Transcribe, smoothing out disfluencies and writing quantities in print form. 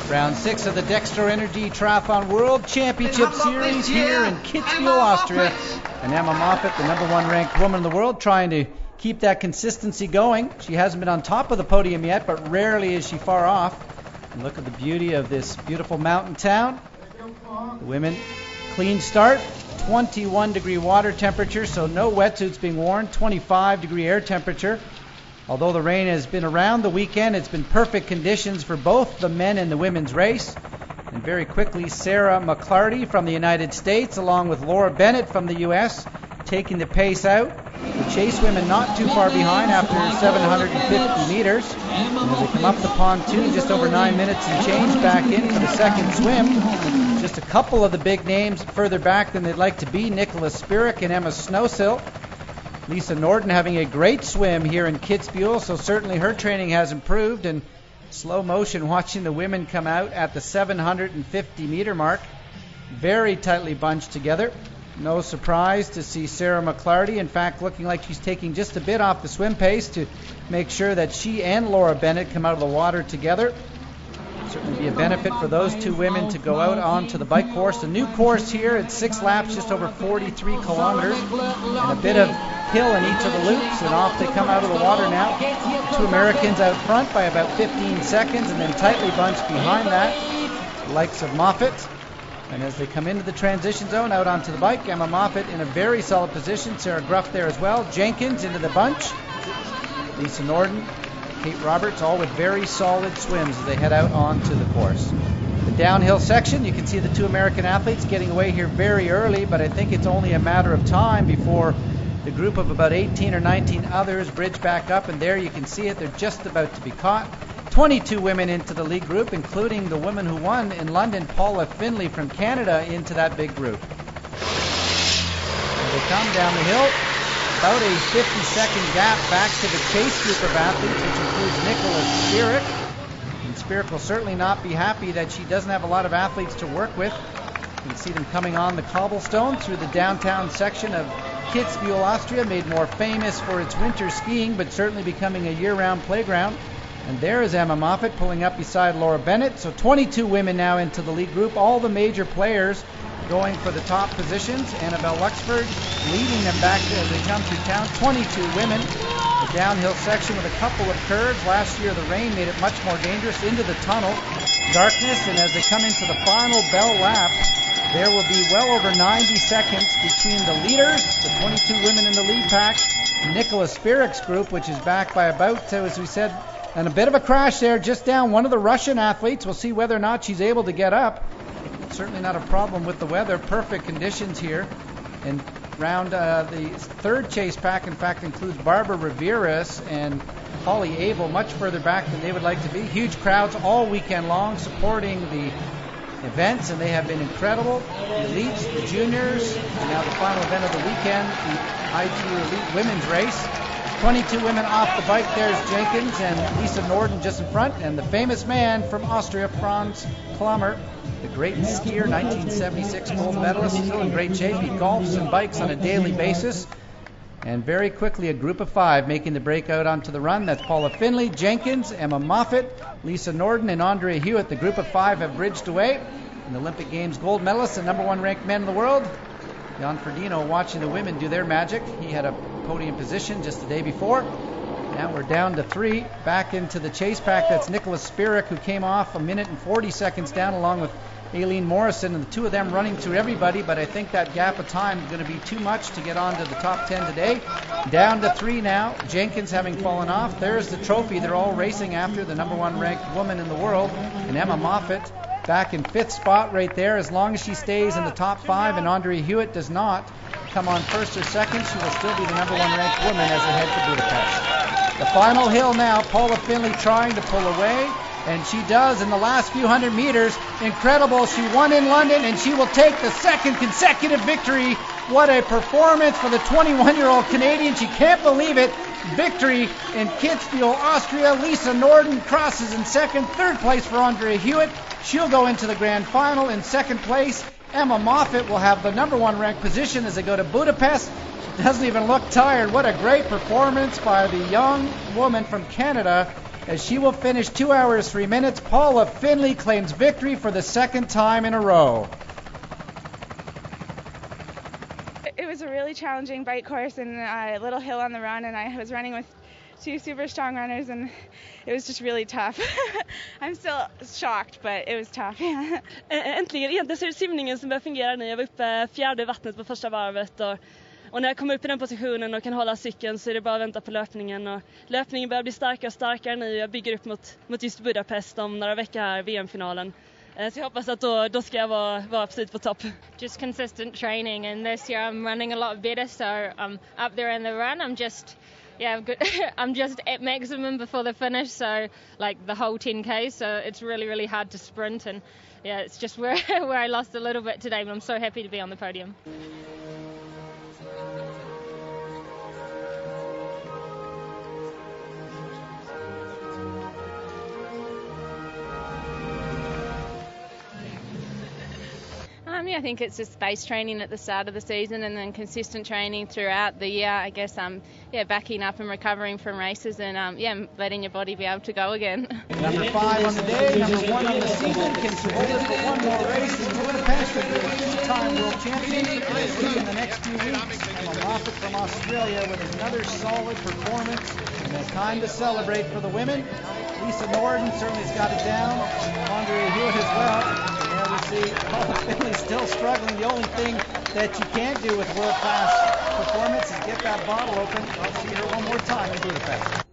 Round 6 of the Dextro Energy Triathlon World Championship Series here in Kitzbuehel, Austria. And Emma Moffatt, the #1 ranked woman in the world, trying to keep that consistency going. She hasn't been on top of the podium yet, but rarely is she far off. And look at the beauty of this beautiful mountain town. The women, clean start, 21-degree water temperature, so no wetsuits being worn, 25-degree air temperature. Although the rain has been around the weekend, it's been perfect conditions for both the men and the women's race. And very quickly, Sarah McClarty from the United States, along with Laura Bennett from the U.S., taking the pace out. The chase women not too far behind after 750 meters. And as they come up the pontoon, just over 9 minutes and change back in for the second swim. Just a couple of the big names further back than they'd like to be, Nicholas Spirik and Emma Snowsill. Lisa Norden having a great swim here in Kitzbuehel, so certainly her training has improved. And slow motion watching the women come out at the 750-meter mark. Very tightly bunched together. No surprise to see Sarah McClarty, in fact, looking like she's taking just a bit off the swim pace to make sure that she and Laura Bennett come out of the water together. Certainly be a benefit for those two women to go out onto the bike course. The new course here at 6 laps, just over 43 kilometers, and a bit of hill in each of the loops, and off they come out of the water now. Two Americans out front by about 15 seconds, and then tightly bunched behind that, the likes of Moffatt. And as they come into the transition zone, out onto the bike, Emma Moffatt in a very solid position, Sarah Gruff there as well, Jenkins into the bunch, Lisa Norden, Kate Roberts, all with very solid swims as they head out onto the course. The downhill section, you can see the two American athletes getting away here very early, but I think it's only a matter of time before the group of about 18 or 19 others bridge back up, and there you can see it, they're just about to be caught. 22 women into the lead group, including the woman who won in London, Paula Findlay from Canada, into that big group. As they come down the hill, about a 50-second gap back to the chase group of athletes, which includes Nicholas Spirik. And Spirik will certainly not be happy that she doesn't have a lot of athletes to work with. You can see them coming on the cobblestone through the downtown section of Kitzbuehel, Austria, made more famous for its winter skiing, but certainly becoming a year-round playground. And there is Emma Moffatt pulling up beside Laura Bennett. So 22 women now into the lead group, all the major players going for the top positions. Annabelle Luxford leading them back as they come through town. 22 women. The downhill section with a couple of curves. Last year the rain made it much more dangerous. Into the tunnel, darkness, and as they come into the final bell lap, there will be well over 90 seconds between the leaders, the 22 women in the lead pack, Nicholas Spirik's group, which is back by about, as we said, and a bit of a crash there, just down one of the Russian athletes. We'll see whether or not she's able to get up. Certainly not a problem with the weather. Perfect conditions here. And round the third chase pack, in fact, includes Barbara Riveras and Holly Abel, much further back than they would like to be. Huge crowds all weekend long supporting the events, and they have been incredible. The elites, the juniors, and now the final event of the weekend, the IG Elite Women's Race. 22 women off the bike. There's Jenkins and Lisa Norden just in front, and the famous man from Austria, Franz Klammer, the great skier, 1976 gold medalist, still in great shape. He golfs and bikes on a daily basis. And very quickly, a group of 5 making the break out onto the run. That's Paula Findlay, Jenkins, Emma Moffatt, Lisa Norden, and Andrea Hewitt. The group of 5 have bridged away. And the Olympic Games gold medalist, the #1 ranked man in the world, Jan Frodeno, watching the women do their magic. He had a podium position just the day before. Now we're down to 3. Back into the chase pack. That's Nicholas Spirik, who came off a minute and 40 seconds down, along with Aileen Morrison, and the two of them running through everybody, but I think that gap of time is going to be too much to get on to the top 10 today. Down to 3 now. Jenkins having fallen off. There's the trophy they're all racing after, the #1 ranked woman in the world. And Emma Moffatt back in 5th spot right there. As long as she stays in the top 5 and Andrea Hewitt does not come on 1st or 2nd, she will still be the #1 ranked woman as they head to Budapest. The final hill now, Paula Findlay trying to pull away, and she does in the last few hundred meters. Incredible. She won in London, and she will take the 2nd consecutive victory. What a performance for the 21-year-old Canadian. She can't believe it. Victory in Kitzbuehel, Austria. Lisa Norden crosses in 2nd. 3rd place for Andrea Hewitt. She'll go into the grand final in 2nd place. Emma Moffatt will have the #1 ranked position as they go to Budapest. She doesn't even look tired. What a great performance by the young woman from Canada. as she will finish 2 hours 3 minutes. Paula Finley claims victory for the second time in a row. It was a really challenging bike course and a little hill on the run, and I was running with two super strong runners, and it was just really tough. I'm still shocked, but it was tough. Äntligen, egentligen så är det simningen som börjar fungera nu. Jag var uppe fjärde vattnet på första varvet och när jag kommer upp i den positionen och kan hålla cykeln så är det bara att vänta på löpningen. Och löpningen börjar bli starkare och starkare nu. Jag bygger upp mot just Budapest om några veckor här, VM-finalen. Så jag hoppas att då ska jag vara absolut på topp. Just consistent training, and this year I'm running a lot better, so I'm up there in the run. I'm just at maximum before the finish, so like the whole 10K, so it's really hard to sprint, and yeah, it's just where I lost a little bit today, but I'm so happy to be on the podium. I think it's just base training at the start of the season and then consistent training throughout the year. I guess backing up and recovering from races and letting your body be able to go again. Number 5 on the day, number 1 on the season, Kitzbuehel for one more race in Budapest will be a two-time world champion. We'll see in the next few weeks. Emma Moffat from Australia with another solid performance, and it's time to celebrate for the women. Lisa Norden certainly's got it down. Andrea Hewitt as well. There we see Paula Finley still struggling. The only thing that you can't do with world-class performance is get that bottle open. I'll see her one more time in Budapest.